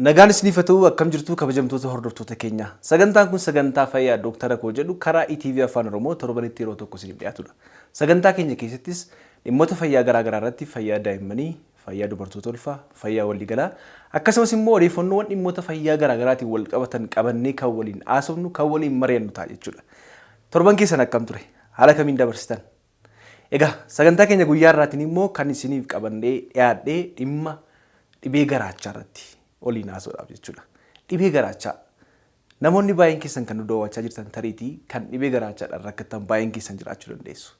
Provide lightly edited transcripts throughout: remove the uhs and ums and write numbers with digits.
Nagaan isiniif ta'u akkam jirtu kabajamtoota hordoftoota keenya. Sagantaan kun sagantaa fayyaa Dooktara Koo jedhu karaa ETV Afaan Oromoo torbanitti yeroo tokko isiniif dhiyaatudha. Sagantaa keenya keessattis dhimmoota fayyaa garaa garaa irratti fayyaa daa'immanii, fayyaa dubartoota ulfaa, fayyaa waliigalaa akkasumas immoo odeeffannoowwan dhimmoota fayyaa garaa garaatiin wal qabatan qabannee kan waliin haasofnu kan waliin mari'annu ta'a jechuudha. Torban keessan akkam ture? Haala kamiin dabarsitan? Egaa sagantaa keenya guyyaa irraatiin immoo kan isiniif qabannee dhiyaadhee dhimma dhibee garaachaa irratti waliin haasa'uudhaaf jechuudha. Dhibee garaachaa namoonni baay'een keessan kan daawwachaa jirtan tariitii kan dhibee garaachaadhaan rakkatan baay'een keessan jiraachuu dandeessu.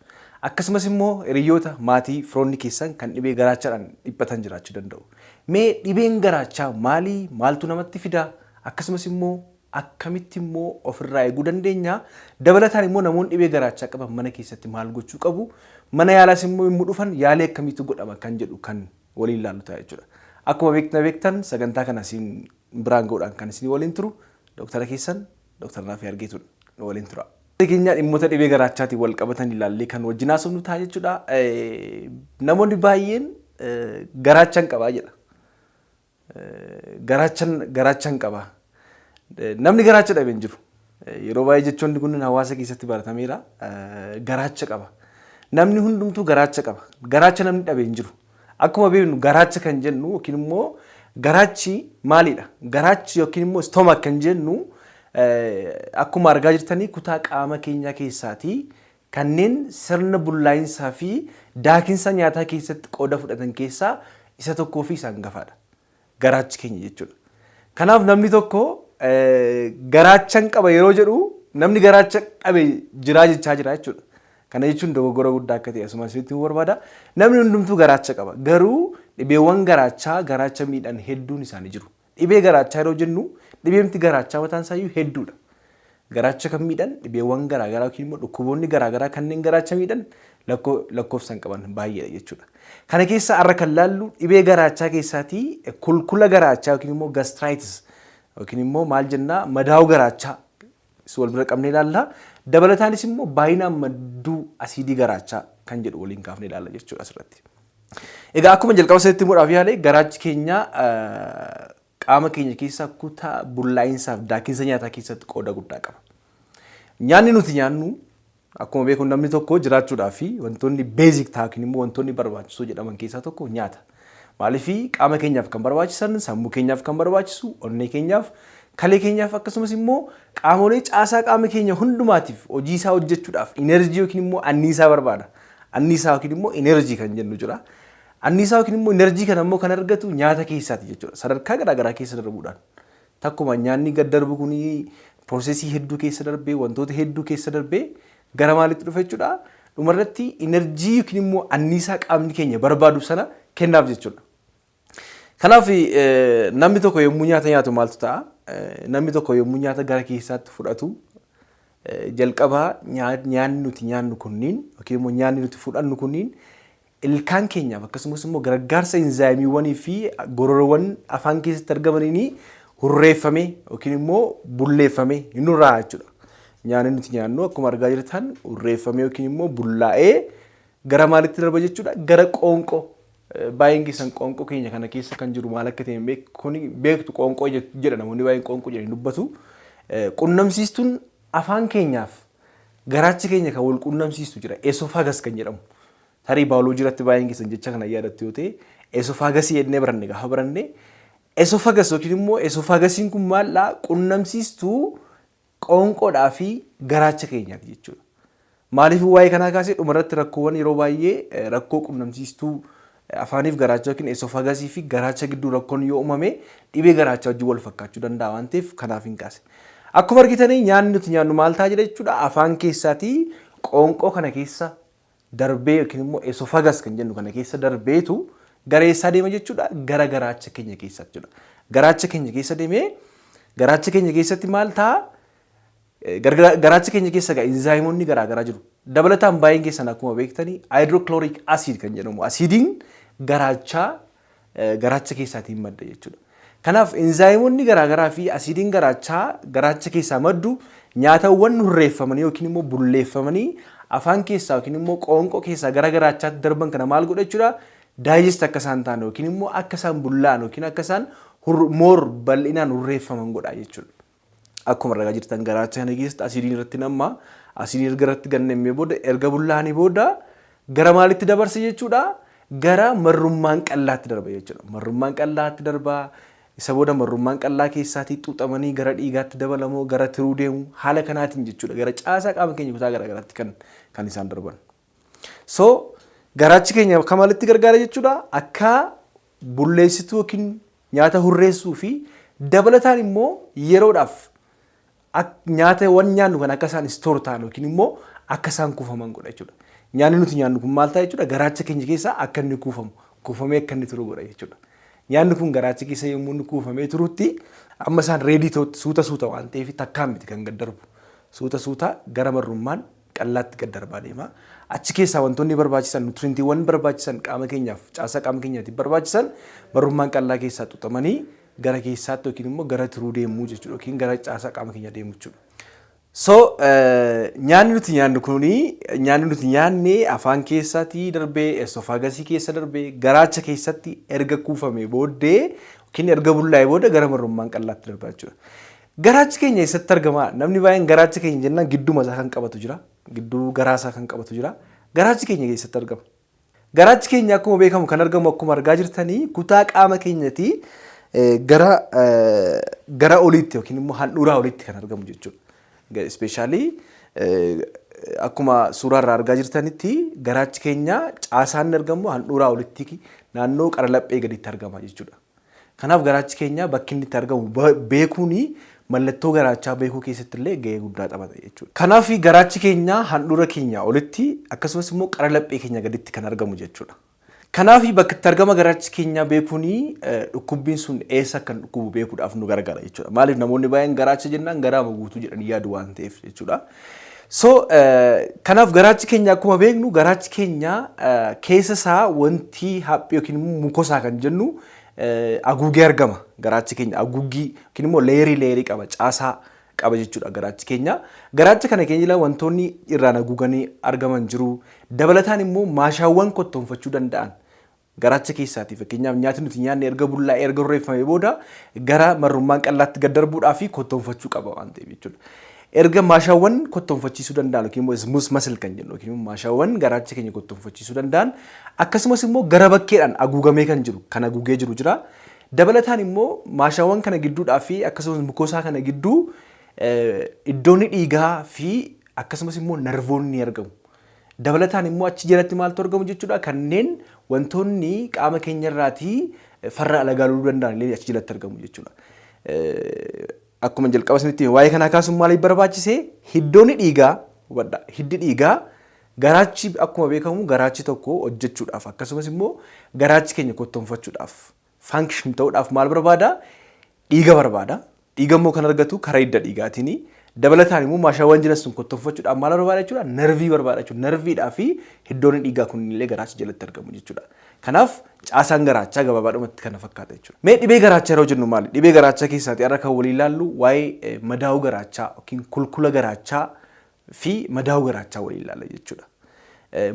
Akkasumas immoo hiriyoota maatii firoonni keessan kan dhibee garaachaadhaan dhiphatan jiraachuu danda'u. Mee dhibeen garaachaa maalii? Maaltu namatti fida? Akkasumas immoo akkamitti immoo ofirraa eeguu dandeenya? Dabalataan immoo namoonni dhibee garaachaa qaban mana keessatti maal gochuu qabu? Mana yaalaas immoo yommuu dhufan yaalii akkamiitu godhama kan jedhu kan waliin ilaallu ta'a jechuudha. Akkuma beektan sagantaa kana isin biraan ga'uudhaan kan isin waliin turu Dooktara keessan Dooktar Naafii Argeetuun waliin tura. Keenya dhimmoota dhibee garaachaatiin wal qabatan ilaallee kan wajjin haasofnu ta'a jechuudha. Namoonni baay'een garaachaan qabaa jedha. Garaachaan qabaa. Namni garaacha dhabe hin jiru. Yeroo baay'ee jechoonni kun hawaasa keessatti baratameera. Garaacha qaba. Namni hundumtuu garaacha qaba. Garaacha namni dhabe hin jiru. Akkuma beeknu garaacha kan jennu yookiin immoo garaachi maalidha? Garaachi yookiin immoo stomach kan jennu akkuma argaa jirtanii kutaa qaama keenyaa keessaatii kanneen sirna bullaa'insaa fi daakinsa nyaataa keessatti qooda fudhatan keessaa isa tokkoo fi isa hangafaadha. Garaachi keenya jechuudha. Kanaaf namni tokko garaachan qaba yeroo jedhu namni garaacha dhabe jira jechuudha. Kana jechuun dogoggora guddaa akka ta'e asumas itti barbaada. Namni hundumtuu garaacha qaba. Garuu dhibeewwan garaacha miidhan hedduun isaanii jiru. Dhibee garaachaa yeroo jennu dhibeemti garaachaa mataan isaayyuu hedduudha. Garaacha kan miidhan dhibeewwan garaagaraa yookiin immoo dhukkuboonni garaagaraa kanneen garaacha miidhan lakkoofsan qaban baay'eedha jechuudha. Kana keessa har'a kan laallu dhibee garaachaa keessaatii kulkula garaachaa yookiin immoo gastritis yookiin immoo maal jennaa madaa'uu garaachaa wal bira qabnee ilaalla. Dabalataanis immoo baay'inaan madduu asiidii garaachaa kan jedhu waliin kaafnee ilaalla jechuudha asirratti. Egaa akkuma jalqaba isaatti himuudhaaf yaale garaachi keenya qaama keenya keessaa kutaa bullaa'insaaf daakinsa nyaataa keessatti qooda guddaa qaba. Nyaanni nuti nyaannu akkuma beeku namni tokko jiraachuudhaaf fi wantoonni beezik ta'an yookiin immoo wantoonni barbaachisoo jedhaman keessaa tokko nyaata. Maaliif qaama keenyaaf kan barbaachisan, sammuu keenyaaf kan barbaachisu, onnee keenyaaf, kalee keenyaaf akkasumas immoo qaamolee caasaa qaama keenya hundumaatiif hojii isaa hojjechuudhaaf inerjii yookiin immoo anniisaa barbaada. Anniisaa yookiin immoo inerjii kan jennu jira. Anniisaa yookiin immoo inerjii kana immoo kan argatu nyaata keessaati jechuudha. Sadarkaa garaa garaa keessa darbuudhaan. Takkuma nyaanni gad darbu kun piroosesii hedduu keessa darbee wantoota hedduu keessa darbee gara maalitti dhufa jechuudha. Dhumarratti inerjii yookiin immoo anniisaa qaamni keenya barbaadu sana kennaaf jechuudha. Kanaaf namni tokko yommuu nyaata nyaatu maaltu ta'a? Namni tokko yommuu nyaata gara keessaatti fudhatu jalqabaa nyaanni nuti nyaannu kunniin yookiin immoo nyaanni nuti fudhannu kunniin ilkaan keenyaaf akkasumas immoo gargaarsa inzaayimiiwwanii fi gororowwan afaan keessatti argamaniin hurreeffamee yookiin immoo bulleeffamee hin hurraa jechuudha. Nyaanni nuti nyaannu akkuma argaa jirtan hurreeffamee yookiin immoo bullaa'ee gara maalitti darba jechuudha? Gara qoonqoo. Baay'een keessan qoonqoo keenya kana keessa kan jiru maal akka ta'e beektu qoonqoo jedha namoonni baay'een qoonqoo jedhanii dubbatu. Qunnamsiistuun afaan keenyaaf garaachi keenya kan wal qunnamsiistu jira. Esophagus kan jedhamu. Tarii baayoloojii irratti baay'een keessan jecha kana yaadattu yoo ta'e esophagus jennee baranne gaafa baranne esophagus yookiin immoo esophagasiin kun maallaa qunnamsiistuu qoonqoodhaa fi garaacha keenyaati jechuudha. Maaliif waa'ee kanaa kaasee dhumarratti rakkoowwan yeroo baay'ee rakkoo qunnamsiistuu afaaniif garaacha yookiin esophagasii fi garaacha gidduu rakkoon yoo uumame dhibee garaachaa wajjin wal fakkaachuu danda'a waan ta'eef kanaaf hin kaase. Akkuma argitanii nyaanni nuti nyaannu maal ta'a jedha jechuudha. Afaan keessaatii qoonqoo kana keessa darbee yookiin immoo esophagus kan jennu kana keessa darbeetu gara eessaa deema jechuudha? Gara garaacha keenya keessa jechuudha. Garaacha keenya keessa deemee garaacha keenya keessatti maal ta'a? Garaacha keenya keessa inzaayimoonni garaa garaa jiru. Dabalataan baay'een keessan akkuma beektanii hydrochloric acid kan jedhamu asiidiin garaacha keessaatiin madda jechuudha. Kanaaf inzaayimoonni garaa garaa fi asiidiin garaacha keessaa maddu nyaatawwan hurreeffamanii yookiin immoo bulleeffamanii afaan keessaa yookiin immoo qoonqoo keessaa gara garaachaatti darban kana maal godha jechuudha? Daayijest akka isaan ta'an yookiin immoo akka isaan bullaa'an yookiin akka isaan moor bal'inaan hurreeffaman godha jechuudha. Akkuma ragaa jirtan garaacha kana keessatti asiidiin irratti namma asiidiin irratti gannamee booda erga bullaanii booda gara maalitti dabarse jechuudha? Gara marrummaan qallaatti darba jechuudha. Marrummaan qallaatti darba. Isa booda marrummaan qallaa keessaatii xuuxamanii gara dhiigaatti dabalamoo gara tiruu deemu haala kanaatiin jechuudha. Gara caasaa qaama keenya kutaa garaa garaatti kan isaan darban. So garaachi keenya akka maalitti gargaara jechuudha? Akka bulleessituu yookiin nyaata hurreessuu fi dabalataan immoo yeroodhaaf nyaatawwan nyaannu kan akka isaan istoor ta'an yookiin immoo akka isaan kuufaman godha jechuudha. Nyaanni nuti nyaannu kun maal ta'a jechuudha? Garaacha keenya keessaa akka inni kuufamee akka inni turu godha jechuudha. Nyaanni kun garaacha keessa yommuu inni kuufamee turutti amma isaan reedii ta'utti suuta waan ta'eef takkaan miti kan gad darbu. Suuta gara marrummaan qallaatti gad darbaa deema. Achi keessaa wantoonni barbaachisan nutriintiiwwan barbaachisan qaama keenyaaf caasaa qaama keenyaatiif barbaachisan marrummaan qallaa keessaa xuxamanii gara keessaatti yookiin immoo gara tiruu deemuu jechuudha yookiin gara caasaa qaama keenyaa deemuu jechuudha. So nyaanni nuti nyaannu kuni nyaanni nuti nyaanne afaan keessatti darbee esofaagasii keessa darbee garaacha keessatti erga kuufamee booddee yookiin erga bullaa'ee booda gara marrummaan qallaatti darbaa jechuudha. Garaachi keenya eessatti argama? Namni baay'een garaacha keenya jennaan gidduma isaa kan qabatu jira. Gidduu garaasaa kan qabatu jira. Garaachi keenya eessatti argama? Garaachi keenya akkuma beekamu kan argamu akkuma argaa jirtanii kutaa qaama keenyati gara oliitti yookiin immoo handhuuraa oliitti kan argamu jechuudha. Ispeeshaalii akkuma suuraa irraa argaa jirtanitti garaachi keenya caasaan argamu handhuuraa olitti naannoo qara laphee gaditti argama jechuudha. Kanaaf garaachi keenya bakki inni itti argamu beekuuni mallattoo garaachaa beekuu keessatti illee gahee guddaa taphata jechuudha. Kanaaf garaachi keenya handhuura keenya olitti akkasumas immoo qara laphee keenya gaditti kan argamu jechuudha. Kanaaf bakka itti argama garaachi keenya beekuuni dhukkubbiin sun eessa akka dhukkubu beekuudhaaf nu gargaara jechuudha. Maaliif namoonni baay'een garaacha jennaan garaama guutuu jedhanii yaadu waan ta'eef jechuudha. So kanaaf garaachi keenya akkuma beeknu garaachi keenya keessa isaa wanti haphii yookiin mukosaa kan jennu aguugee argama. Garaachi keenya aguugii yookiin immoo leerii qaba caasaa qaba jechuudha garaachi keenya. Garaacha kana keenya wantoonni irraan aguuganii argaman jiru. Dabalataan immoo maashaawwan kottoonfachuu danda'an garaacha keessaati. Fakkeenyaaf nyaati nuti nyaanne erga bullaa'ee erga hurreeffamee booda gara marrummaan qallaatti gad darbuudhaa fi kottoonfachuu qaba waan ta'eef jechuudha. Erga maashaawwan kottoonfachiisuu danda'an yookiin immoo smooth muscle kan jennu yookiin immoo maashaawwan garaacha keenya kottoonfachiisuu danda'an akkasumas immoo gara bakkeedhaan aguugamee kan jiru kan aguugee jiru jira. Dabalataan immoo maashaawwan kana gidduudhaa fi akkasumas mukoosaa kana gidduu iddoonni dhiigaa fi akkasumas immoo narvoonni argamu. Dabalataan immoo achi jalatti maaltu argamu jechuudha? Kanneen wantoonni qaama keenya irraatii farra alagaa loluu danda'an illee achi jalatti argamu jechuudha. Akkuma jalqaba isinitti waa'ee kanaa kaasuun maaliif barbaachise? Hiddoonni dhiigaa hubadhaa. Hiddi dhiigaa garaachi akkuma beekamu garaachi tokko hojjechuudhaaf akkasumas immoo garaachi keenya kottoonfachuudhaaf function ta'uudhaaf maal barbaada? Dhiiga barbaada. Dhiiga immoo kan argatu karaa hidda dhiigaatiin. Dabalataan immoo maashaawwan jiran sun kottoonfachuudhaaf maal barbaada jechuudha? Narvii barbaada jechuudha. Narviidhaa fi hiddoonni dhiigaa kunillee garaacha jalatti argamu jechuudha. Kanaaf caasaan garaachaa gabaabaadhumatti kana fakkaata jechuudha. Mee dhibee garaachaa yeroo jennu maali? Dhibee garaachaa keessaati har'a kan walii ilaallu waa'ee madaa'uu garaachaa yookiin kulkula garaachaa fi madaa'uu garaachaa walii ilaalla jechuudha.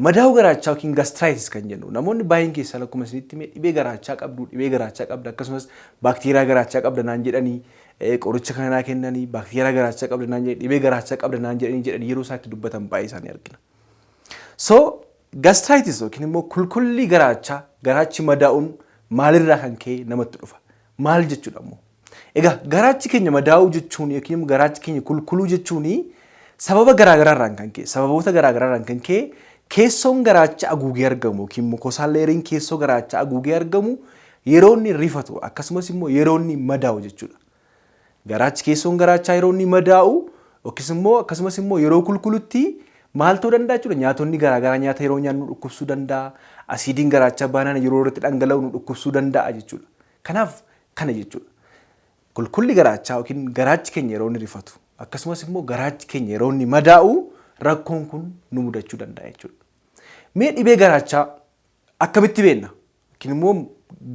Madaa'uu garaachaa yookiin gastraayitis kan jennu namoonni baay'een keessaa akkuma isinitti mee dhibee garaachaa qabdu, dhibee garaachaa qabda akkasumas baakteeriyaa garaachaa qabda naan jedhanii qoricha kanaa kennanii baakteeriyaa garaachaa qabda naan jedhanii dhibee garaachaa qabda naan jedhanii yeroo isaatti dubbatan baay'ee isaanii argina. So gastraayitis yookiin immoo kulkulli garaachaa garaachi madaa'uun maalirraa kan ka'e namatti dhufa? Maal jechuudha immoo? Egaa garaachi keenya madaa'uu jechuun yookiin garaachi keenya kulkuluu jechuun sababa garaagaraarraan kan ka'e sababoota garaagaraarraan kan ka'e keessoon garaacha aguugee argamu yookiin mukosaan leeriin keessoo garaacha aguugee argamu yeroo inni rifatu akkasumas immoo yeroo inni madaa'u jechuudha. Garaachi keessoon garaachaa yeroo inni madaa'u akkasumas immoo yeroo kulkulutti maal ta'uu danda'a jechuudha? Nyaatonni garaagaraa nyaata yeroo nyaannu dhukkubsuu danda'a. Asiidiin garaachaa baanaan yeroo irratti dhangala'u nu dhukkubsuu danda'a jechuudha. Kanaaf kana jechuudha. Kulkulli garaachaa yookiin garaachi keenya yeroo inni rifatu akkasumas immoo garaachi keenya yeroo inni madaa'u rakkoon kun nu mudachuu danda'a jechuudha. Mee dhibee garaachaa akkamitti beekna? Yookiin immoo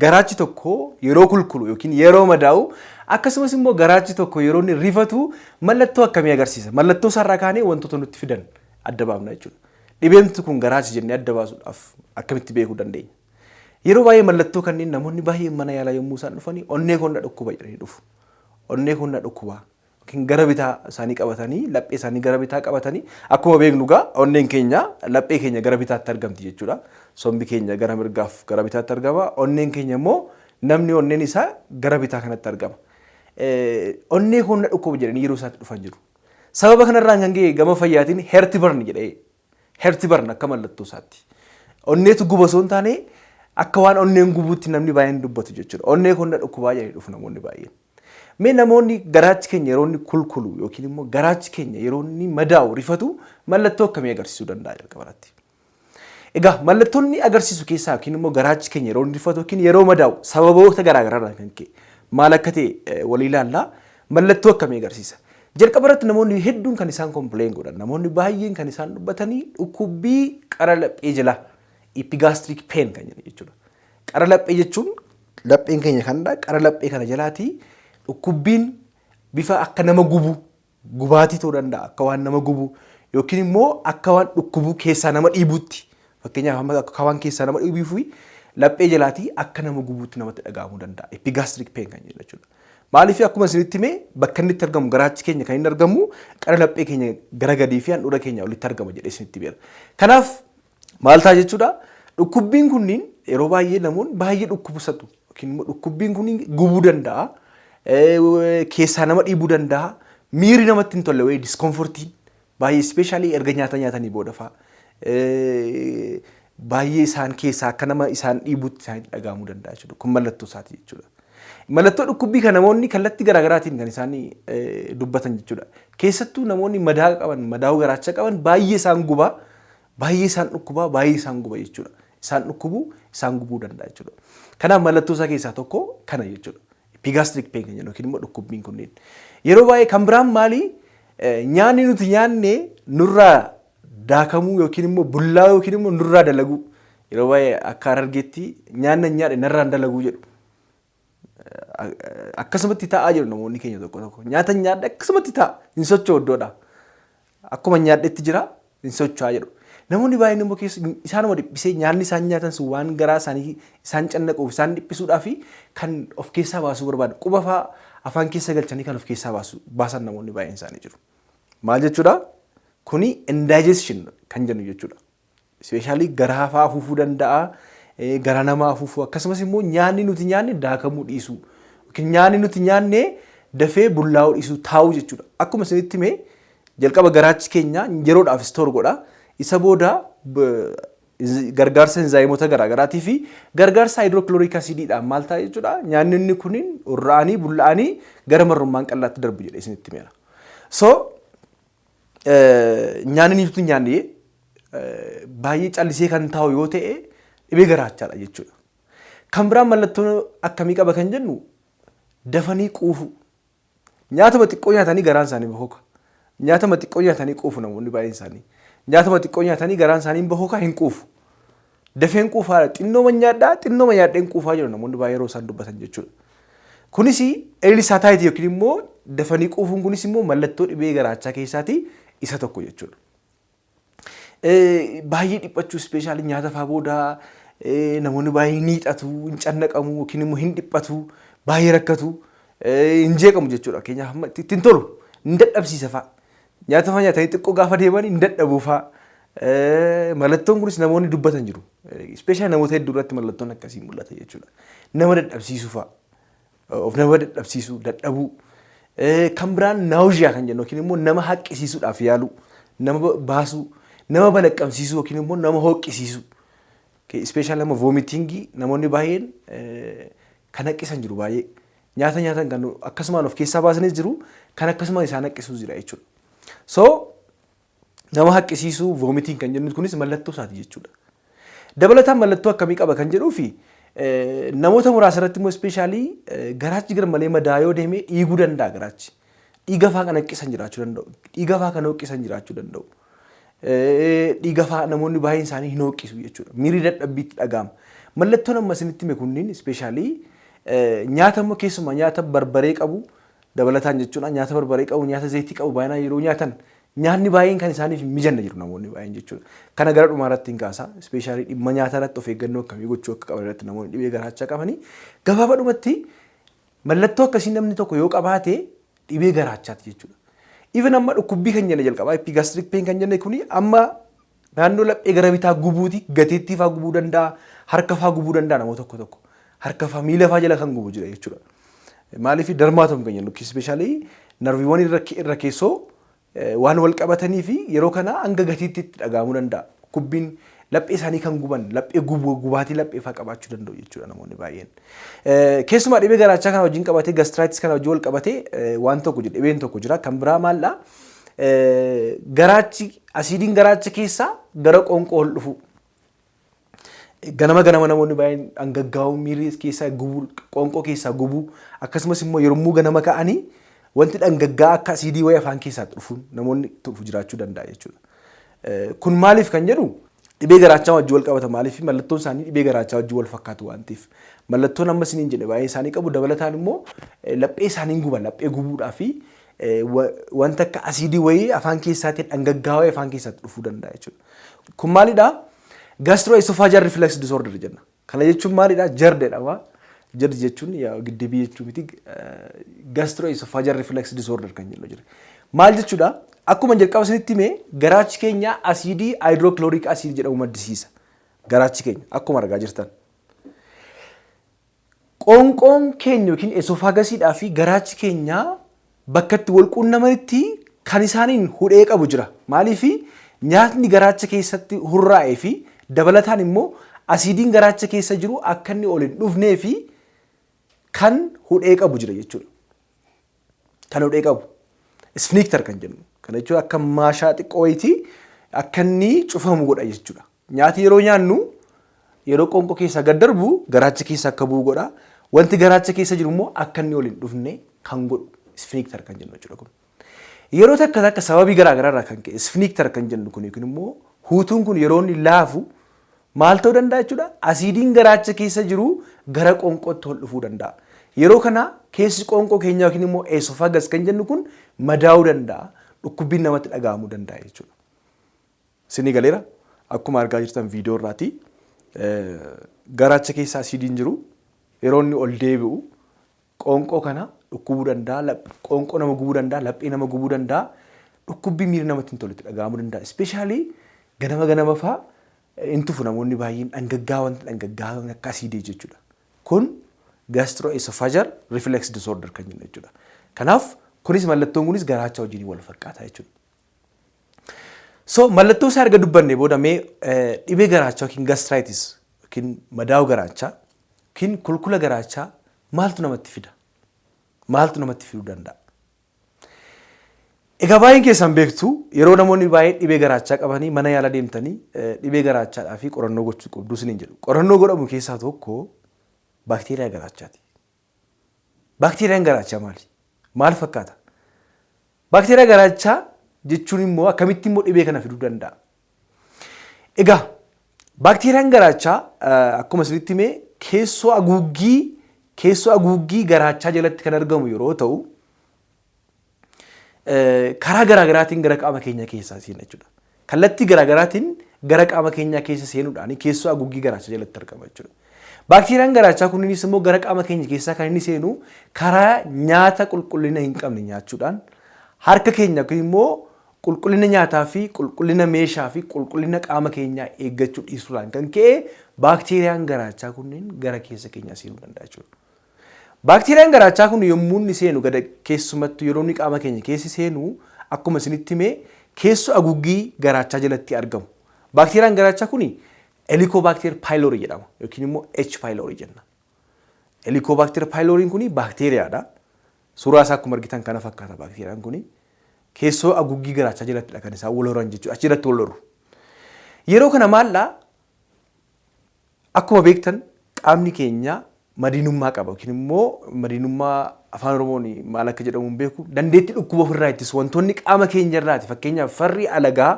garaachi tokko yeroo kulkulu yookiin yeroo madaa'u akkasumas immoo garaachi tokko yeroo inni rifatu mallattoo akkamii agarsiisa? Mallattoo isaarraa kaanee wantoota nutti fidan adda baafna jechuudha. Dhibeen kun garaacha jennee adda baasuudhaaf akkamitti beekuu dandeenya? Yeroo baay'ee mallattoo kanneen namoonni baay'een mana yaalaa yommuu isaan dhufanii onnee koonna dhukkuba jedhanii dhufu. Onnee koonna dhukkuba yookiin gara bitaa isaanii qabatanii laphee isaanii gara bitaa qabatanii akkuma beeknu gaa onneen keenya laphee keenya gara bitaatti argamti jechuudha. Sombi keenya gara mirgaaf gara bitaatti argama. Onneen keenya immoo namni onneen isaa gara bitaa kanatti argama. Onnee koonna dhukkuba jedhanii yeroo isaatti dhufan jiru. Sababa kanarraan kan ga'e gama fayyaatiin heertibarni jedhee heertibarni akka mallattoo isaatti. Onneetu guba osoo hin taane akka waan onneen gubuutti namni baay'een dubbatu jechuudha. Onnee koonna dhukkubaa jedhanii dhufu namoonni baay'een. Mee namoonni garaachi keenya yeroo inni kulkulu yookiin immoo garaachi keenya yeroo inni madaa'u rifatu mallattoo akkamii agarsiisuu danda'a jalqabarratti? Egaa mallattoonni agarsiisu keessaa yookiin immoo garaachi keenya yeroo inni rifatu yookiin yeroo madaa'u sababoota garaagaraadhaan kan ka'e maal akka ta'e walii ilaallaa mallattoo akkamii agarsiisa? Jalqabarratti namoonni hedduun kan isaan kompileen godhan namoonni baay'een kan isaan dubbatanii dhukkubbii qara laphee jalaa epigastric pain kan jedhu jechuudha. Qara laphee jechuun lapheen keenya kanadha. Qara laphee kana jalaati dhukkubbiin bifa akka nama gubu gubaatii ta'uu danda'a. Akka waan nama gubu yookiin immoo akka waan dhukkubuu keessaa nama dhiibuutti. Fakkeenyaaf akka waan keessaa nama dhiibuu fi laphee jalaati akka nama gubuutti namatti dhaga'amuu danda'a. Epigastric pain kan jedhu jechuudha. Maaliif akkuma isinitti himee bakka inni itti argamu garaachi keenya kan inni argamu qara laphee keenya gara gadii fi handhuura keenya olitti argama jedhee isinitti beera. Kanaaf maal ta'a jechuudha? Dhukkubbiin kunniin yeroo baay'ee namoonni baay'ee dhukkubsatu yookiin immoo dhukkubbiin kunniin gubuu danda'a. Keessaa nama dhiibuu danda'a. Miiri namatti hin tolle wayii diskomfortiin baay'ee ispeeshaalii erga nyaata nyaatanii booda fa'a. Baay'ee isaan keessaa akka nama isaan dhiibuutti isaanitti dhaga'amuu danda'a jechuudha. Kun mallattoo isaati jechuudha. Mallattoo dhukkubbii kan namoonni kallattii garaagaraatiin kan isaan dubbatan jechuudha. Keessattuu namoonni madaa qaban, madaa'uu garaacha qaban baay'ee isaan gubaa, baay'ee isaan dhukkubaa, baay'ee isaan guba jechuudha. Isaan dhukkubuu, isaan gubuu danda'a jechuudha. Kanaaf mallattoo isaa keessaa tokko kana jechuudha. Epigastric pain kan jedhu yookiin immoo dhukkubbiin kunneen. Yeroo baay'ee kan biraan maali? Nyaanni nuti nyaanne nurraa daakamuu yookiin immoo bullaa'uu yookiin immoo nurraa dalaguu. Yeroo baay'ee akka Harargeetti nyaanna nyaadhe narraan dalaguu jedhu. Akkasumatti taa'aa jiru namoonni keenya tokko tokko. Nyaata nyaadhe akkasumatti taa'a hin socho'u iddoodha. Akkuma nyaadhetti jira hin socho'aa jedhu. Namoonni baay'een immoo isaanuma dhiphisee nyaanni isaan nyaatan sun waan garaa isaanii isaan cannaquuf isaan dhiphisuudhaaf kan of keessaa baasuu barbaadu. Quba fa'aa afaan keessa galchanii kan of keessaa baasan namoonni baay'een isaanii jiru. Maal jechuudha? Kuni indigestion kan jennu jechuudha. Ispeeshaalii garaa fa'aa afuufuu danda'a. Gara namaa afuufuu akkasumas immoo nyaanni nuti nyaanne daakamuu dhiisuu yookiin nyaanni nuti nyaanne dafee bullaa'uu dhiisuu taa'uu jechuudha. Akkuma isinitti himee jalqaba garaachi keenya yeroodhaaf stoor godha. Isa booda gargaarsa enzaayimoota garaagaraatii fi gargaarsa haayidrookilooriik asiidiidhaan maal ta'a jechuudha. Nyaanni inni kuniin urraa'anii bullaa'anii gara marrummaan qallaatti darbu jedhee isinitti himeera. So nyaanni nuti nyaanne baay'ee callisee kan taa'u yoo ta'e dhibee garaachaadha jechuudha. Kan biraan mallattoo akkamii qaba kan jennu dafanii quufu. Nyaatuma xiqqoo nyaatanii garaan isaanii bahoka. Nyaatuma xiqqoo nyaatanii quufu namoonni baay'een isaanii. Nyaatuma xiqqoo nyaatanii garaan isaanii bahoka hin quufu. Dafeen quufaadha. Xinnooma nyaadheen quufaa jiru namoonni baay'ee yeroo isaan dubbatan jechuudha. Kunis early satiety yookiin immoo dafanii quufuun kunis immoo mallattoo dhibee garaachaa keessaati isa tokko jechuudha. Baay'ee dhiphachuu ispeeshaalii nyaata fa'aa booda namoonni baay'ee ni hiixatu, hin cannaqamu yookiin immoo hin dhiphatu, baay'ee rakkatu, hin jeeqamu jechuudha. Keenyaaf ittiin tolu hin dadhabsiisa fa'a. Nyaata fa'aa nyaatanii xiqqoo gaafa deeman hin dadhabu fa'a. Mallattoon kunis namoonni dubbatan jiru. Ispeeshaalii namoota hedduu irratti mallattoon akkasii mul'ata jechuudha. Nama dadhabsiisu fa'a. Of nama dadhabsiisu, dadhabuu. Kan biraan naawuziyaa kan jennu yookiin immoo nama haqqisiisuudhaaf yaalu, nama baasuu. Nama balaqqamsiisuu yookiin immoo nama hooqqisiisu. Ispeeshaalii nama voomitingii namoonni baay'een kan haqqisan jiru baay'ee. Nyaata nyaatan kan akkasumaan of keessaa baasanis jiru kan akkasumaan isaan haqqisuus jira jechuudha. So nama haqqisiisuu voomiting kan jennu kunis mallattoo isaati jechuudha. Dabalataan mallattoo akkamii qaba kan jedhuu fi namoota muraasa irratti immoo ispeeshaalii garaachi garmalee madaa'aa yoo deemee dhiiguu danda'a garaachi. Dhiiga fa'aa kan haqqisan jiraachuu danda'u. Dhiiga fa'aa kan hooqqisan jiraachuu danda'u. Dhiiga fa'aa namoonni baay'een isaanii hin hooqqisu jechuudha. Miirri dadhabbiitti dhaga'ama. Mallattoon amma isinitti hime kunniin ispeeshaalii nyaata immoo keessumaa nyaata barbaree qabu dabalataan jechuudha. Nyaata barbaree qabu, nyaata zayitii qabu baay'inaan yeroo nyaatan nyaanni baay'een kan isaaniif mijanna jiru namoonni baay'een jechuudha. Kana gara dhumaa irratti hin kaasa. Ispeeshaalii dhimma nyaataa irratti of eeggannoo akkamii gochuu akka qaban irratti namoonni dhibee garaachaa qabanii gabaabadhumatti mallattoo akkasii namni tokko yoo qabaate dhibee garaachaati jechuudha. Even amma dhukkubbii kan jenne jalqabaa epigastric pain kan jenne kuni amma naannoo laphee gara bitaa gubuuti gateettii fa'aa gubuu danda'a harka fa'aa gubuu danda'a namoota tokko harka fa'aa miila fa'aa jala kan gubu jira jechuudha. Maaliif darmaatom kan jennu ispeeshaalii narviiwwan irra keessoo waan wal qabatanii fi yeroo kana hanga gatiitti dhagahamuu danda'a. Dhukkubbiin laphee isaanii kan guban laphee gubaatii laphee fa'aa qabaachuu danda'u jechuudha namoonni baay'een. Keessumaa dhibee garaachaa kana wajjin qabatee gastraayitis kana wajjin wal qabatee waan tokko jira dhibeen tokko jira kan biraa maallaa garaachi asiidiin garaacha keessaa gara qoonqoo ol dhufu. Ganama namoonni baay'een dhangaggaa'uu miirri keessaa gubuu qoonqoo keessaa gubuu akkasumas immoo yeroo ganama ka'anii wanti dhangaggaa akka asiidii wayii afaan keessaa dhufuun namoonni dhufu jiraachuu danda'a jechuudha. Kun maaliif kan jedhu dhibee garaachaa wajjin wal qabata maaliif mallattoon isaanii dhibee garaachaa wajjin wal fakkaatu waan ta'eef mallattoon amma isiniin jedhe baay'ee isaanii qabu dabalataan immoo laphee isaanii guban laphee gubuudhaa fi wanta akka asiidii wayii afaan keessaatiin dhangaggaa wayii afaan keessatti dhufuu danda'a jechuudha. Kun maalidhaa? Gastroesophageal reflux disorder jenna. Kana jechuun maalidhaa? Jardeedha. Jardi jechuun giddibii jechuu miti gastroesophageal reflux disorder kan jennu jira. Maal jechuudha? Akkuma jalqaba isinitti himee garaachi keenya asiidii hydrochloric acid jedhamu maddisiisa. Garaachi keenya akkuma argaa jirtan. Qoonqoon keenya yookiin esofaagasiidhaa fi garaachi keenya bakka itti wal quunnamanitti kan isaaniin hudhee qabu jira. Maaliif nyaatni garaacha keessatti hurraa'ee fi dabalataan immoo asiidiin garaacha keessa jiru akka inni ol hin dhufnee fi kan hudhee qabu jira jechuudha. Kan hudhee qabu. Sphincter kan jennu. Kana jechuun akka maashaa xiqqooyti akka inni cufamu godha jechuudha. Nyaati yeroo nyaannu yeroo qoonqoo keessaa gad darbu garaacha keessa akka bu'u godha. Wanti garaacha keessa jiru immoo akka inni ol hin dhufne kan godhu sphincter kan jennu jechuudha kun. Yeroo takka sababii garaagaraa irraa kan ka'e sphincter kan jennu kun yookiin immoo huutuun kun yeroo inni laafu maal ta'uu danda'a jechuudha? Asiidiin garaacha keessa jiru gara qoonqootti ol dhufuu danda'a. Yeroo kana keessi qoonqoo keenyaa yookiin immoo esophagus kan jennu kun madaa'uu danda'a. Dhukkubbiin namatti dhaga'amuu danda'a jechuudha. Isinii galeera? Akkuma argaa jirtan viidiyoo irraati. Garaacha keessa asiidiin jiru yeroo inni ol deebi'u qoonqoo kana dhukkubuu danda'a. Qoonqoo nama gubuu danda'a. Laphee nama gubuu danda'a. Dhukkubbii miira namatti hin toletti dhaga'amuu danda'a. Ispeeshaalii ganama fa'aa hin tufu namoonni baay'een dhangaggaa wanti dhangaggaa akka asiidii jechuudha. Kun gastroesophageal reflux disorder kan jennu jechuudha. Kanaaf kunis mallattoon kunis garaacha wajjin wal fakkaata jechuudha. So mallattoo isaa erga dubbannee booda mee dhibee garaachaa yookiin gastritis yookiin madaa'uu garaachaa yookiin kulkula garaachaa maaltu namatti fida? Maaltu namatti fiduu danda'a? Egaa baay'een keessan beektu yeroo namoonni baay'ee dhibee garaachaa qabanii mana yaala deemtanii dhibee garaachaadhaa fi qorannoo gochuu qabdu isiniin jedhu. Qorannoo godhamu keessaa tokko baakteeriyaa garaachaati. Baakteeriyaan garaachaa maali? Maal fakkaata? Baakteeriyaa garaachaa jechuun immoo akkamitti immoo dhibee kana fiduu danda'a? Egaa baakteeriyaan garaachaa akkuma isinitti himee keessoo haguuggii garaachaa jalatti kan argamu yeroo ta'u karaa garaagaraatiin gara qaama keenya keessaa seena jechuudha. Kallattii garaagaraatiin gara qaama keenya keessa seenuudhaan keessoo haguuggii garaachaa jalatti argama jechuudha. Baakteeriyaan garaachaa kunniinis immoo gara qaama keenya keessaa kan inni seenu karaa nyaata qulqullina hin qabne nyaachuudhaan harka keenya yookiin immoo qulqullina nyaataa fi qulqullina meeshaa fi qulqullina qaama keenyaa eeggachuu dhiisuudhaan kan ka'e baakteeriyaan garaachaa kunniin gara keessa keenyaa seenuu danda'a jechuudha. Baakteeriyaan garaachaa kun yommuu inni seenu keessumattuu yeroo inni qaama keenya keessa seenu akkuma isinitti himee keessoo haguuggii garaachaa jalatti argamu. Baakteeriyaan garaachaa kun Helicobacter pylori jedhama yookiin immoo H pylori jenna. Helicobacter pyloriin kun baakteeriyaadha. Suuraa isaa akkuma argitan kana fakkaata baakteeriyaan kun keessoo haguuggii garaachaa jalatti kan isaan wal horan jechuudha. Achirratti wal horu. Yeroo kana maallaa akkuma beektan qaamni keenya madiinummaa qaba yookiin immoo madiinummaa afaan Oromoon maal akka jedhamu hin beeku dandeettii dhukkuba ofirraa ittisu wantoonni qaama keenya irraati fakkeenyaaf farri alagaa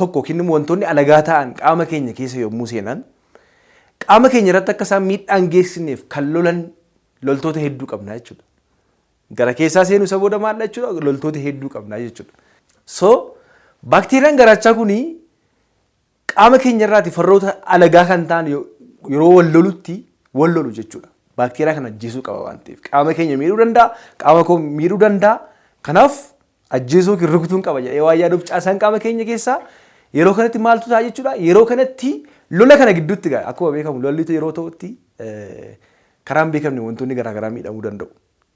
tokko yookiin immoo wantoonni alagaa ta'an qaama keenya keessa yommuu seenan qaama keenya irratti akka isaan miidhaan geessineef kan lolan loltoota hedduu qabna jechuudha. Gara keessaa seenu isa booda maal jechuudha loltoota hedduu qabna jechuudha. So Baakteeriyaan garaachaa kuni qaama keenya irraati farroota alagaa kan ta'an yeroo wal lolu jechuudha. Baakteeriyaa kana ajjeesuu qaba waan ta'eef qaama keenya miidhuu danda'a, qaama koo miidhuu danda'a. Kanaaf ajjeesuu rukutuun qaba jedhee waan yaaduuf caasaan qaama keenya keessaa yeroo kanatti maaltu ta'a jechuudha. Yeroo kanatti lola kana gidduutti akkuma beekamu lolli yeroo ta'utti karaan beekamne wantoonni garaagaraa miidhamuu danda'u.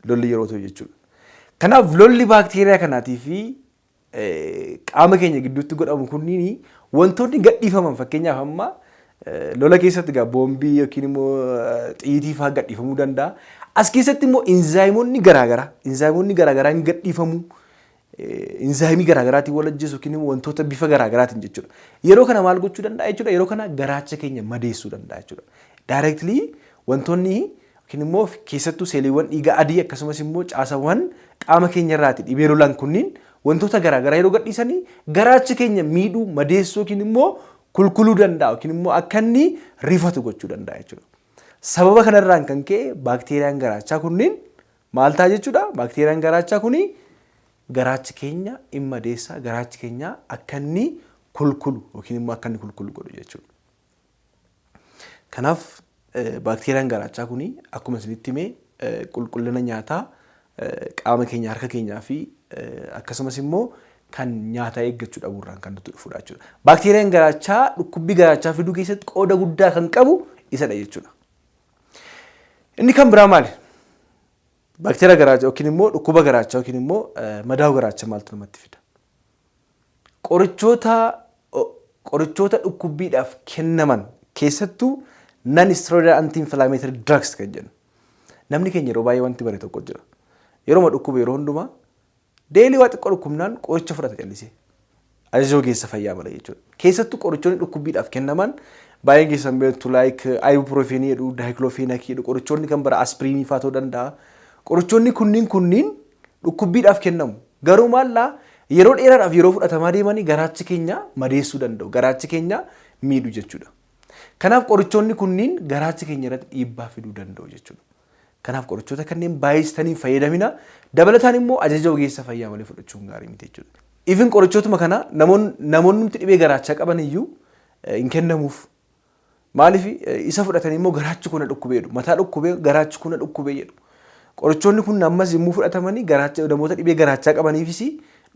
Lolli yeroo ta'u jechuudha. Kanaaf lolli baakteeriyaa kanaatii fi qaama keenya gidduutti godhamu kunniin wantoonni gadhiifaman fakkeenyaaf amma lola keessatti boombii yookiin immoo xiyyitii fa'aa gadhiifamuu danda'a. As keessatti immoo inzaayimoonni garaagaraa hin gadhiifamu. Inzaayimii garaagaraatiin wal ajjeesu yookiin immoo wantoota bifa garaagaraatiin jechuudha. Yeroo kana maal gochuu danda'a jechuudha? Yeroo kana garaacha keenya madeessuu danda'a jechuudha. Daayireektilii wantoonni yookiin immoo keessattuu seeliiwwan dhiigaa adii akkasumas immoo caasawwan qaama keenya irraati dhibee lolan kunniin wantoota garaagaraa yeroo gadhiisanii garaacha keenya miidhuu madeessuu yookiin immoo kulkuluu danda'a yookiin immoo akka inni rifatu gochuu danda'a jechuudha. Sababa kanarraan kan ka'e baakteeriyaan garaachaa kunniin maal ta'a jechuudha? Baakteeriyaan garaachaa kuni garaachi keenya hin madeessa, garaachi keenya akka inni kulkulu yookiin immoo akka inni kulkulu godhu jechuudha. Kanaaf baakteeriyaan garaachaa kuni akkuma isinitti himee qulqullina nyaataa qaama keenya harka keenyaa fi akkasumas immoo kan nyaata eeggachuu dhabuurraan kan nutti dhufudha jechuudha. Baakteeriyaan garaachaa dhukkubbii garaachaa fiduu keessatti qooda guddaa kan qabu isadha jechuudha. Inni kan biraa maali? Baakteeriyaa garaachaa yookiin immoo dhukkuba garaachaa yookiin immoo madaa'uu garaachaa maaltu namatti fida? Qorichoota dhukkubbiidhaaf kennaman keessattuu non-steroidal anti-inflammatory drugs kan jennu. Namni keenya yeroo baay'ee wanti bare tokko jira. Yeroo dhukkube yeroo hundumaa deelii waa xiqqoo dhukkubnaan qoricha fudhata callisee ajaja ogeessa fayyaa malee jechuudha. Keessattuu qorichoonni dhukkubbiidhaaf kennaman baay'een keessan beektu ibuprofen jedhu, daayiklofenak jedhu, qorichoonni kan bara aspiriinii fa'aa ta'uu danda'a. Qorichoonni kunniin dhukkubbiidhaaf kennamu. Garuu maallaa yeroo dheeraadhaaf yeroo fudhatamaa deemanii garaachi keenya madeessuu danda'u, garaachi keenya miidhu jechuudha. Kanaaf qorichoonni kunniin garaachi keenya irratti dhiibbaa fiduu danda'u jechuudha. Kanaaf qorichoota kanneen baay'istanii fayyadamina dabalataan immoo ajaja ogeessa fayyaa malee fudhachuun gaarii miti jechuudha. Even qorichootuma kana namoonni dhibee garaachaa qaban iyyuu hin kennamuuf. Maaliif isa fudhatanii immoo garaachi kuna dhukkubee jedhu, mataa dhukkubee garaachi kuna dhukkubee jedhu. Qorichoonni kun ammas immoo fudhatamanii garaacha namoota dhibee garaachaa qabaniifis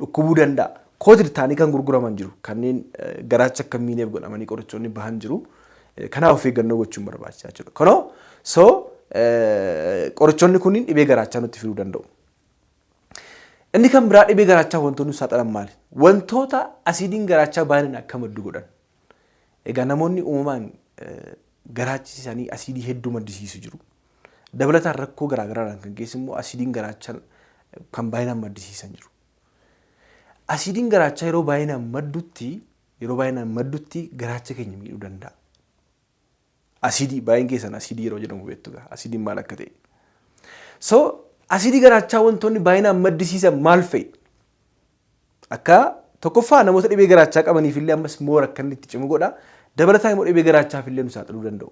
dhukkubuu danda'a. Kootir ta'anii kan gurguraman jiru. Kanneen garaacha akka miineef godhamanii qorichoonni bahan jiru. Kanaaf of eeggannoo gochuun barbaachisaa jechuudha. Kanoo qorichoonni kunniin dhibee garaachaa nutti fiduu danda'u. Inni kan biraa dhibee garaachaa wantoonni saaxilan maali? Wantoota asiidiin garaachaa baay'inaan akka maddu godhan. Egaa namoonni uumamaan garaachi isaanii asiidii hedduu maddisiisu jiru. Dabalataan rakkoo garaagaraadhaan kan geessu immoo asiidiin garaachaa kan baay'inaan maddisiisan jiru. Asiidiin garaachaa yeroo baay'inaan maddutti garaacha keenya miidhuu danda'a. Asiidii baay'een keessan asiidii yeroo jedhamu beektu asiidiin maal akka ta'e. Asiidii garaachaa wantoonni baay'inaan maddisiisan maal fa'i? Akka tokkoffaa namoota dhibee garaachaa qabaniif illee ammas moora akka inni itti cimu godha. Dabalataan immoo dhibee garaachaaf illee nu saaxiluu danda'u.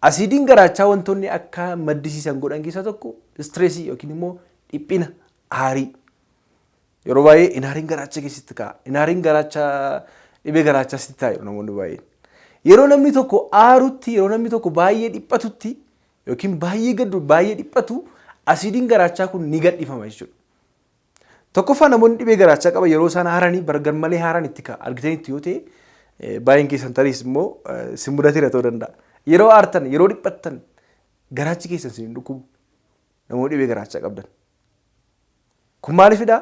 Asiidiin garaachaa wantoonni akka maddisiisan godhan keessaa tokko istireesii yookiin immoo dhiphina aarii. Yeroo baay'ee inaariin garaacha keessatti ka'a. Inaariin garaachaa dhibee garaachaa sitti taa'u namoonni baay'een. Yeroo namni tokko aarutti, yeroo namni tokko baay'ee dhiphatutti yookiin baay'ee gaddu baay'ee dhiphatu asiidiin garaachaa kun ni gadhiifama jechuudha. Tokkoffaa namoonni dhibee garaachaa qaban yeroo isaan haaranii bargar malee haaran itti ka'a. Argitanitti yoo ta'e baay'een keessan tariis immoo sin mudateera ta'uu danda'a. Yeroo aartan, yeroo dhiphattan garaachi keessan sin dhukkubu namoonni dhibee garaachaa qabdan. Kun maaliifidha?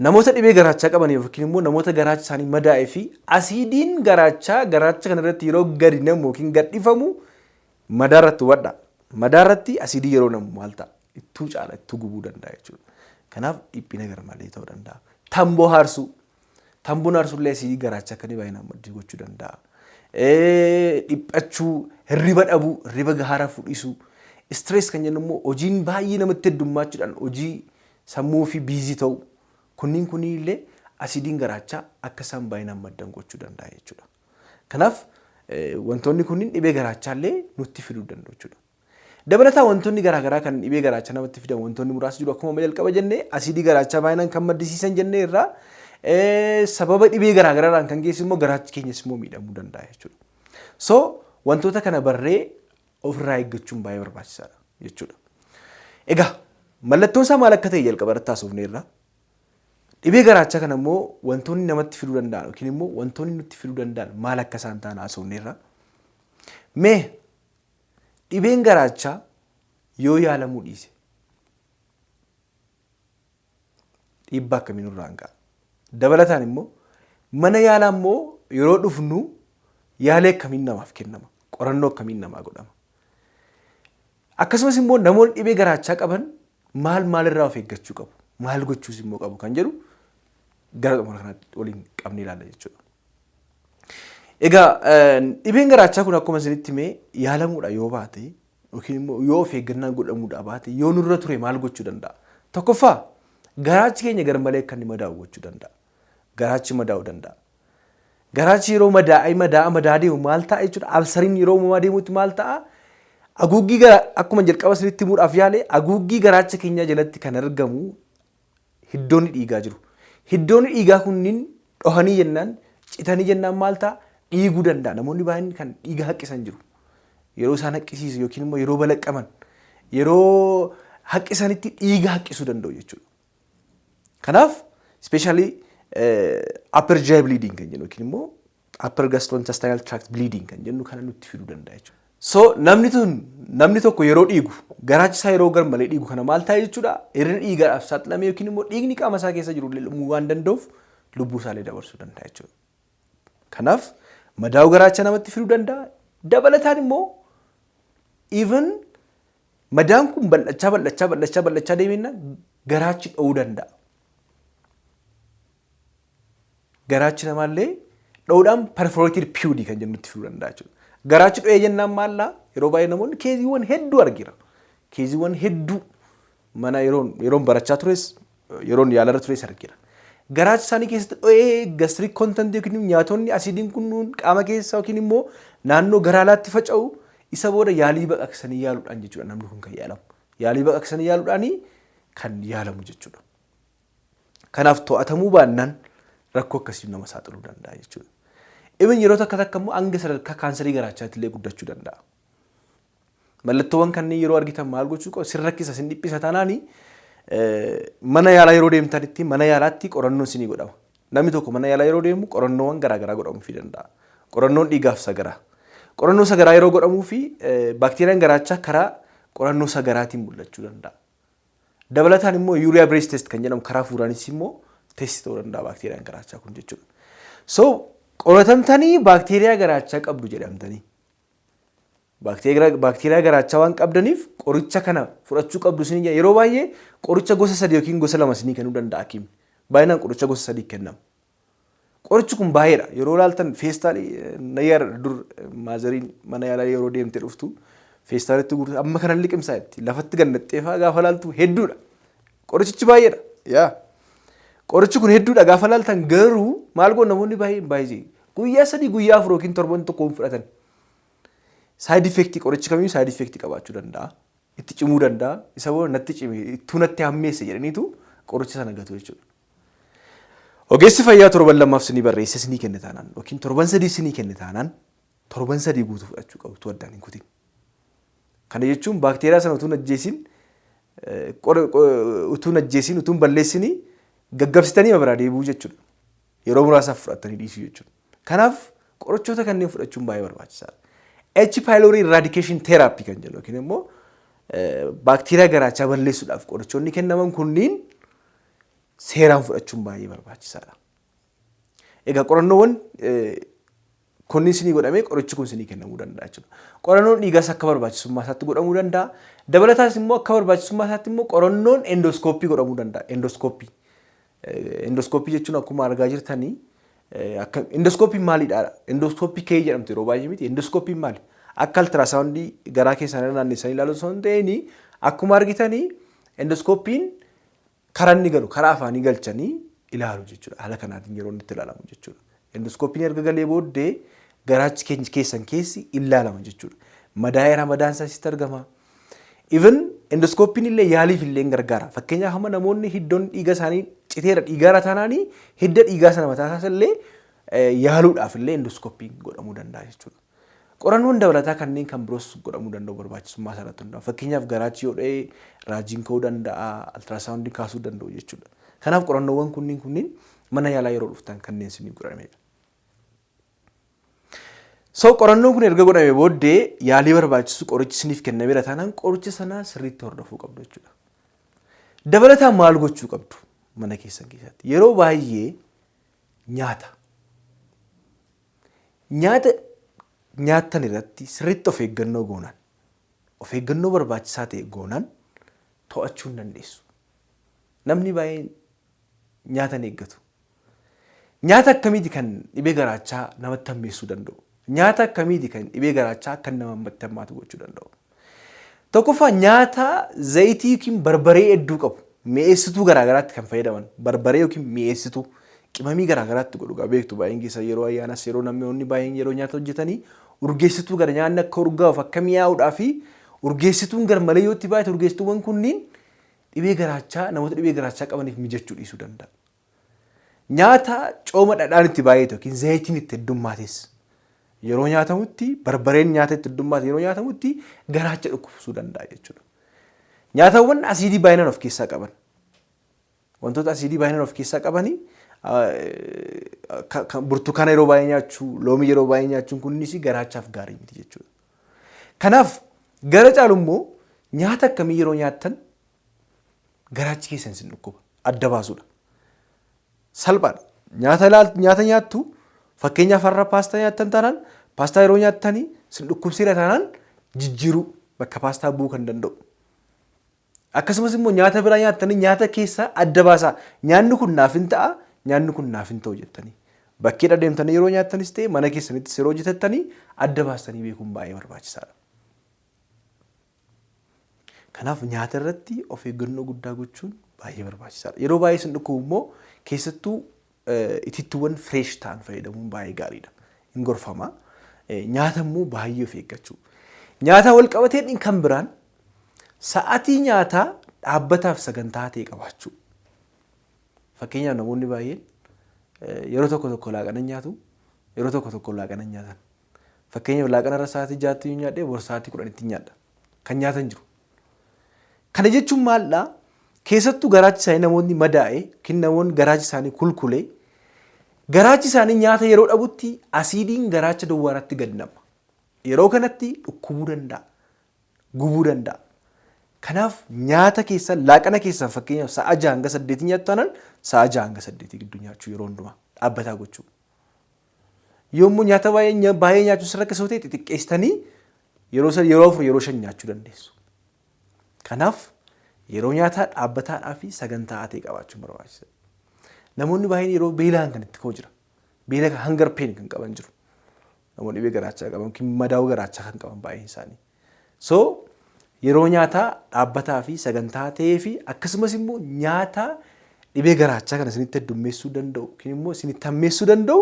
Namoota dhibee garaachaa qaban yookiin immoo namoota garaachi isaanii madaa'ee fi asiidiin garaacha kanarratti yeroo gadi namu yookiin gadhiifamu madaarratti wadha. Madaarratti asiidii yeroo namu maal ta'a? Ittuu caala ittuu gubuu danda'a jechuudha. Kanaaf dhiphina garmalee ta'uu danda'a. Tamboo haarsuu. Tamboon haarsullee asiidii garaacha akka baay'inaan maddii gochuu danda'a. Dhiphachuu, hirriba dhabuu, hirriba gahaara fudhisuu. Istirees kan jennu immoo hojiin baay'ee namatti heddummachuudhaan hojii sammuu fi biizii ta'u. Kunniin illee asiidiin garaachaa akka isaan baay'inaan maddan gochuu danda'a jechuudha. Kanaaf wantoonni kunniin dhibee garaachaa illee nutti fiduu danda'u jechuudha. Dabalataa wantoonni garaagaraa kan dhibee garaachaa namatti fidan wantoonni muraasni jiru akkuma jalqaba jennee asiidii garaachaa baay'inaan kan maddisiisan jennee irraa sababa dhibee garaagaraadhaan kan geessu immoo garaachi keenyas immoo miidhamuu danda'a jechuudha. So wantoota kana barree ofirraa eeggachuun baay'ee barbaachisaadha jechuudha. Egaa mallattoon isaa maal akka ta'e jalqaba irratti haasofneerra. Dhibee garaachaa kana immoo wantoonni namatti fiduu danda'an yookiin immoo wantoonni nutti fiduu danda'an maal akka isaan ta'an haasofneerra. Mee dhibeen garaachaa yoo yaalamuu dhiise dhiibbaa akkamii nurraan ga'a? Dabalataan immoo mana yaalaa immoo yeroo dhufnu yaalee akkamiin namaaf kennama? Qorannoo akkamiin namaa godhama? Akkasumas immoo namoonni dhibee garaachaa qaban maalirraa of eeggachuu qabu? Maal gochuus immoo qabu kan jedhu gara xumura kanatti waliin qabnee ilaalla jechuudha. Egaa dhibeen garaachaa kun akkuma isinitti himee yaalamuudha yoo baate yookiin immoo yoo of eeggannaan godhamuudha baate yoo nurra ture maal gochuu danda'a? Tokkoffaa garaachi keenya garmalee akka inni madaa'u gochuu danda'a. Garaachi madaa'uu danda'a. Garaachi yeroo madaa'aa deemu maal ta'a jechuudha? Alsariin yeroo uumamaa deemutti maal ta'a? Haguuggii akkuma jalqaba isinitti himuudhaaf yaale haguuggii garaacha keenyaa jalatti kan argamu hiddoonni dhiigaa jiru. Hiddoonni dhiigaa kunniin dhohanii jennaan citanii jennaan maal ta'a? Dhiiguu danda'a. Namoonni baay'een kan dhiiga haqqisan jiru. Yeroo isaan haqqisiisu yookiin immoo yeroo balaqqaman yeroo haqqisanitti dhiiga haqqisuu danda'u jechuudha. Kanaaf ispeeshaalii upper GI bleeding kan jennu yookiin immoo upper gastrointestinal tract bleeding kan jennu kana nutti fiduu danda'a jechuudha. So namni tokko yeroo dhiigu garaachi isaa yeroo garmalee dhiigu kana maal ta'a jechuudha? Hir'ina dhiigaadhaaf saaxilame yookiin immoo dhiigni qaama isaa keessa jiru dhumuu waan danda'uuf lubbuu isaallee dabarsuu danda'a jechuudha. Kanaaf madaa'uu garaacha namatti fiduu danda'a. Dabalataan immoo even madaan kun bal'achaa deemina garaachi dha'uu danda'a. Garaachi namaallee dha'uudhaan perforated PUD kan jennutti fiduu danda'a jechuudha. Garaachi dho'ee jennaan maallaa yeroo baay'ee namoonni keeziiwwan hedduu argira. Keeziiwwan hedduu mana yeroon barachaa tures yeroon yaalarra tures argira. Garaachi isaanii keessatti dho'ee gastric content yookiin nyaatonni asiidiin kunnuun qaama keessa yookiin immoo naannoo garaalaatti faca'u isa booda yaalii baqaqsanii yaaluudhaan jechuudha namni kun kan yaalamu. Yaalii baqaqsanii yaaluudhaan kan yaalamu jechuudha. Kanaaf to'atamuu baannaan rakkoo akkasii nama saaxiluu danda'a jechuudha. Even yeroo takka immoo hanga sadarkaa kaansarii garaachaatti illee guddachuu danda'a. Mallattoowwan kanneen yeroo argitan maal gochuu qabu? Sin rakkisa, sin dhiphisa taanaani mana yaalaa yeroo deemtanitti mana yaalaatti qorannoon sinii godhama. Namni tokko mana yaalaa yeroo deemu qorannoowwan garaagaraa godhamuufii danda'a. Qorannoon dhiigaaf sagaraa. Qorannoo sagaraa yeroo godhamuu fi baakteeriyaan garaachaa karaa qorannoo sagaraatiin mul'achuu danda'a. Dabalataan immoo yuuriyaa birees test kan jedhamu karaa fuudhaanis immoo teestii ta'uu danda'a baakteeriyaan garaachaa kun jechuudha. So qoratamtanii baakteeriyaa garaachaa qabdu jedhamtanii. Baakteeriyaa garaachaa waan qabdaniif qoricha kana fudhachuu qabdu isin yeroo baay'ee qoricha gosa 3 yookiin gosa 2 isin kennuu danda'a hakiimni. Baay'inaan qoricha gosa 3 kennama. Qorichi kun baay'eedha. Yeroo ilaaltan feestaalii nayyaar dur maazariin mana yaalaa yeroo deemtee dhuftu feestaalitti gurgurtu amma kana liqimsaatti lafatti gannaxxeefaa gaafa laaltu hedduudha. Qorichichi baay'eedha. Yaa. Qorichi kun hedduudha gaafa laaltan garuu maal goon namoonni baay'ee guyyaa 3 guyyaa 4 yookiin torban tokkoon fudhatan. Side effect qorichi kamiyyuu side effect qabaachuu danda'a. Itti cimuu danda'a. Isa booda natti cime ittuu natti hammeesse jedhaniitu qoricha sana gatu jechuudha. Ogeessi fayyaa torban lamaaf sinii barreesse sinii kenne taanaan yookiin torban 3 sinii kenne taanaan torban 3 guutuu fudhachuu qabdu addaan hin kutin. Kana jechuun baakteeriyaa sana utuu najjeesiin utuu balleessinii gaggabsitanii biraa deebi'uu jechuudha. Yeroo muraasaaf fudhatanii dhiisuu jechuudha. Kanaaf qorichoota kanneen fudhachuun baay'ee barbaachisaadha. H. pylori eradication therapy kan jedhu yookiin immoo baakteeriyaa garaachaa balleessuudhaaf qorichoonni kennaman kunniin seeraan fudhachuun baay'ee barbaachisaadha. Egaa qorannoowwan kunniin sinii godhamee qorichi kun sinii kennamuu danda'a jechuudha. Qorannoon dhiigaas akka barbaachisummaa isaatti godhamuu danda'a. Dabalataas immoo akka barbaachisummaa isaatti immoo qorannoon endooskooppii godhamuu danda'a. Endooskooppii jechuun akkuma argaa jirtanii endooskooppiin maalidha? Endooskooppii kee jedhamtu yeroo baay'ee miti. Endooskooppiin maali? Akka altiraasaawundii garaa keessanii naannessanii ilaaluu osoo hin ta'in akkuma argitanii endooskooppiin karaa inni galu karaa afaanii galchanii ilaalu jechuudha. Haala kanaatiin yeroo inni itti ilaalamu jechuudha. Endooskooppiin erga galee booddee garaachi keessan keessi ilaalama jechuudha. Madaa'eera madaan isaa sitti argama. Even endooskooppiin illee yaaliif illee gargaara. Fakkeenyaaf hamma namoonni hiddoon dhiiga isaanii citeera dhiigaarra taanaanii hidda dhiigaa sana mataa isaas illee yaaluudhaaf illee endoskoppiin godhamuu danda'a jechuudha. Qorannoon dabalataa kanneen kan biroos godhamuu danda'u barbaachisummaa isaarratti hundaa'u. Fakkeenyaaf garaachi yoo dha'ee raajiin ka'uu danda'a, altiraasaawundii kaasuu danda'u jechuudha. Kanaaf qorannoowwan kunniin mana yaalaa yeroo dhuftan kanneen isinii godhamedha. Qorannoon kun erga godhamee booddee yaalii barbaachisu qorichi isiniif kennameera taanaan qoricha sana sirriitti hordofuu qabdu jechuudha. Dabalataan maal gochuu qabdu mana keessan keessatti? Yeroo baay'ee nyaata nyaattan irratti sirriitti of eeggannoo goonaan, of eeggannoo barbaachisaa ta'e goonaan to'achuu hin dandeessu. Namni baay'een nyaata hin eeggatu. Nyaata akkamiiti kan dhibee garaachaa namatti hammeessuu danda'u? Nyaata akkamiiti kan dhibee garaachaa akka namatti hammaatu gochuu danda'u? Tokkoffaa nyaata zayitii yookiin barbaree hedduu qabu mi'eessituu garaagaraatti kan fayyadaman barbaree yookiin mi'eessituu qimamii garaagaraatti godhu beektu baay'een keessa yeroo ayyaanas yeroo namoonni baay'een yeroo nyaata hojjetanii urgeessituu gara nyaanni akka urgaa'uuf akka mi'aawudhaa fi urgeessituun gar malee yoo itti baay'ate urgeessituuwwan kunniin dhibee garaachaa namoota dhibee garaachaa qabaniif mijachuu dhiisuu danda'a. Nyaata cooma dhadhaan itti baay'ate yookiin zayitiin itti heddummaates yeroo nyaatamutti barbareen nyaata itti heddummaate yeroo nyaatamutti garaacha dhukkubsuu danda'a jechuudha. Nyaatawwan asiidii baay'inaan of keessaa qaban wantoota asiidii baay'inaan of keessaa qabanii burtukaana yeroo baay'ee nyaachuu, loomii yeroo baay'ee nyaachuun kunis garaachaaf gaarii miti jechuudha. Kanaaf gara caalu immoo nyaata akkamii yeroo nyaattan garaachi keessan isin dhukkuba adda baasuudha. Salphaadha. Nyaata nyaattu fakkeenyaaf har'a paastaa nyaattan taanaan paastaa yeroo nyaattanii isin dhukkubsiira taanaan jijjiiruu bakka paastaa bu'uu kan danda'u. Akkasumas immoo nyaata biraa nyaattanii nyaata keessa adda baasaa. Nyaanni kun naaf hin ta'a, nyaanni kun naaf hin ta'u jettanii. Bakkee deemtanii yeroo nyaattanis ta'e mana keessanittis yeroo hojjetattanii adda baastanii beekuun baay'ee barbaachisaadha. Kanaaf nyaata irratti of eeggannoo guddaa gochuun baay'ee barbaachisaadha. Yeroo baay'ee isin dhukkubu immoo keessattuu itittuuwwan fireesh ta'an fayyadamuun baay'ee gaariidha. Hin gorfama. Nyaata immoo baay'ee of eeggachuu. Nyaata wal qabatee kan biraan sa'aatii nyaataa dhaabbataaf sagantaa ta'e qabaachuu. Fakkeenyaaf namoonni baay'een yeroo tokko laaqana nyaatu, yeroo tokko laaqana nyaatan. Fakkeenyaaf laaqana irra sa'aatii 6 yoo nyaadhe bor sa'aatii 10tti nyaadha. Kan nyaatan jiru. Kana jechuun maaldhaa? Keessattuu garaachi isaanii namoonni madaa'e yookiin namoonni garaachi isaanii kulkulee garaachi isaanii nyaata yeroo dhabutti asiidiin garaacha duwwaarratti gad nama. Yeroo kanatti dhukkubuu danda'a, gubuu danda'a. Kanaaf nyaata keessan laaqana keessan fakkeenyaaf sa'a 6 hanga 8 nyaattu taanaan sa'a 6 hanga 8 gidduu nyaachuu yeroo hundumaa dhaabbataa gochuu. Yommuu nyaata baay'ee nyaachuu sirra akka ta'e xixiqqeessitanii yeroo 4 yeroo 5 nyaachuu dandeessu. Kanaaf yeroo nyaataa dhaabbataadhaa fi sagantaa ta'e qabaachuun barbaachisaadha. Namoonni baay'een yeroo beelaan kan itti ka'u jira. Beela hangar peen kan qaban jiru. Namoonni dhibee garaachaa qaban yookiin madaa'uu garaachaa kan qaban baay'een isaanii. Yeroo nyaataa dhaabbataa fi sagantaa ta'ee fi akkasumas immoo nyaata dhibee garaachaa kan isinitti heddummeessuu danda'u yookiin immoo isinitti hammeessuu danda'u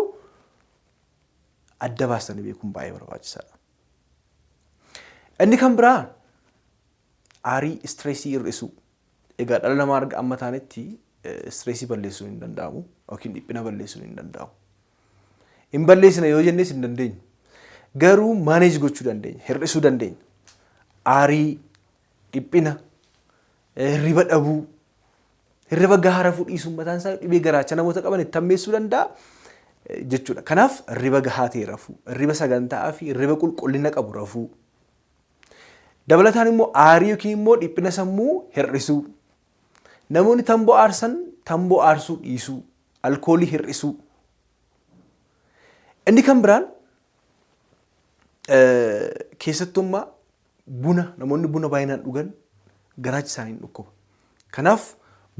adda baastanii beekuun baay'ee barbaachisaadha. Inni kan biraa aarii istireesii hir'isuu. Egaa dhala namaa arga amma taanetti istireesii balleessuun hin danda'amu yookiin dhiphina balleessuun hin danda'amu. Hin balleessina yoo jennes hin dandeenyu. Garuu maaneej gochuu dandeenya, hir'isuu dandeenya. Aarii, dhiphina, hirriba dhabuu, hirriba gahaa rafuu dhiisuun mataan isaa dhibee garaacha namoota qaban itti hammeessuu danda'a jechuudha. Kanaaf hirriba gahaa ta'e rafuu, hirriba sagantaa fi hirriba qulqullina qabu rafuu. Dabalataan immoo aarii yookiin immoo dhiphina sammuu hir'isuu. Namoonni tamboo aarsan tamboo aarsuu dhiisuu, alkoolii hir'isuu. Inni kan biraan keessattummaa buna namoonni buna baay'inaan dhugan garaachi isaanii hin dhukkuba. Kanaaf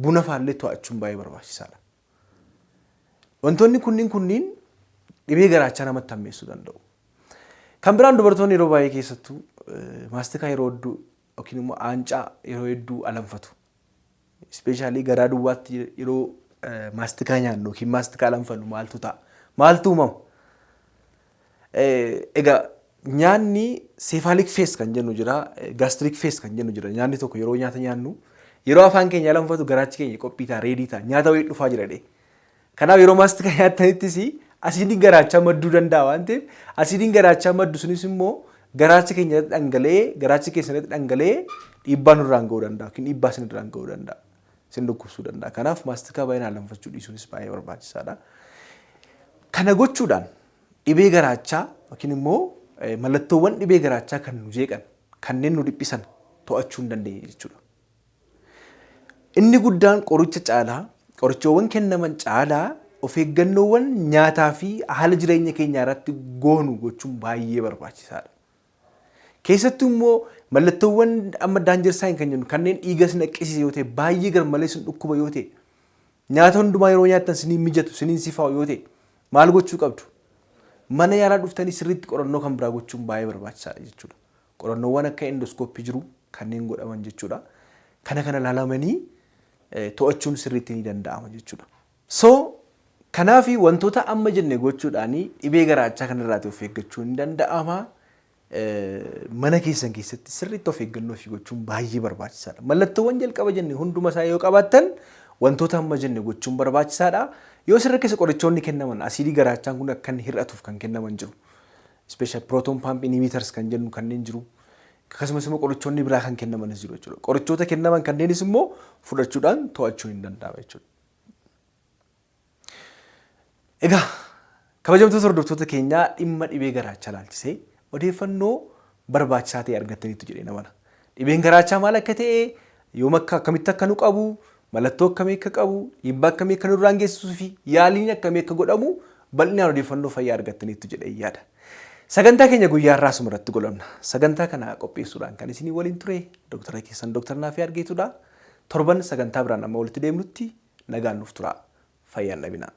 buna faallee to'achuun baay'ee barbaachisaadha. Wantoonni kunniin dhibee garaachaa namatti hammeessuu danda'u. Kan biraan dubartoonni yeroo baay'ee keessattuu maastikaa yeroo hedduu yookiin immoo aancaa yeroo hedduu alanfatu. Ispeeshaalii garaa duwwaatti yeroo maastikaa nyaannu yookiin maastikaa alanfannu maaltu ta'a? Maaltu uumama? Egaa nyaanni seefaaliik fees kan jennu jira, gaastriik fees kan jennu jira. Nyaanni tokko yeroo nyaata nyaannu Yeroo afaan keenya lanfatu garaachi keenya qophii ta'a reedii ta'a nyaata wayii dhufaa jira dhee. Kanaaf yeroo maastika nyaatanittis asiidiin garaachaa madduu danda'a waan ta'eef asiidiin garaachaa maddu sunis immoo garaacha keenyatti dhangala'ee garaacha keessatti dhangala'ee dhiibbaa nurraan ga'uu danda'a yookiin dhiibbaa isinirraan ga'uu danda'a. Isin dhukkubsuu danda'a. Kanaaf maastikaa baay'inaan lanfachuu dhiisuunis baay'ee barbaachisaadha. Kana gochuudhaan dhibee garaachaa yookiin immoo mallattoowwan dhibee garaachaa kan nu jeeqan kanneen nu dhiphisan to'achuu hin dandeenye jechuudha. Inni guddaan qoricha caalaa qorichoowwan kennaman caalaa of eeggannoowwan nyaataa fi haala jireenya keenyaa irratti goonu gochuun baay'ee barbaachisaadha. Keessattuu immoo mallattoowwan amma daanjarsaa hin kan jennu kanneen dhiigas naqqisiise yoo ta'e baay'ee garmalee sin dhukkuba yoo ta'e nyaata hundumaa yeroo nyaattan siniin mijatu siniin sifaa'u yoo ta'e maal gochuu qabdu? Mana yaalaa dhuftanii sirriitti qorannoo kan biraa gochuun baay'ee barbaachisaadha jechuudha. Qorannoowwan akka endoskooppii jiru kanneen godhaman jechuudha. Kana laalamanii to'achuun sirriitti ni danda'ama jechuudha. So kanaaf wantoota amma jenne gochuudhaan dhibee garaachaa kanarraa of eeggachuun ni danda'ama. Mana keessan keessatti sirriitti of eeggannoo fi gochuun baay'ee barbaachisaadha. Mallattoowwan jalqaba jenne hunduma isaa yoo qabaattan wantoota amma jenne gochuun barbaachisaadha. Yoo sirra keessa qorichoonni kennaman asiidii garaachaan kun akka inni hir'atuuf kan kennaman jiru. Special proton pump inhibitors kan jennu kanneen jiru. Akkasumas immoo qorichoonni biraa kan kennamanis jiru jechuudha. Qorichoota kennaman kanneenis immoo fudhachuudhaan to'achuun ni danda'ama jechuudha. Egaa kabajamtoota hordoftoota keenyaa dhimma dhibee garaachaa ilaalchisee odeeffannoo barbaachisaa ta'e argattaniitu jedhee namana. Dhibeen garaachaa maal akka ta'e yoom akkamitti akka nu qabu mallattoo akkamii akka qabu dhiibbaa akkamii akka nurraan geessisuu fi yaaliin akkamii akka godhamu bal'inaan odeeffannoo fayyaa argattaniitu jedhee yaada. Sagantaa keenya guyyaa irraa asumarratti golamna. Sagantaa kana qopheessuudhaan kan isinii waliin ture Dooktara keessan Dooktar Naafii Argeetudha. Torban sagantaa biraan amma walitti deemnutti nagaan nuuf tura. Fayyaan dhabinaa.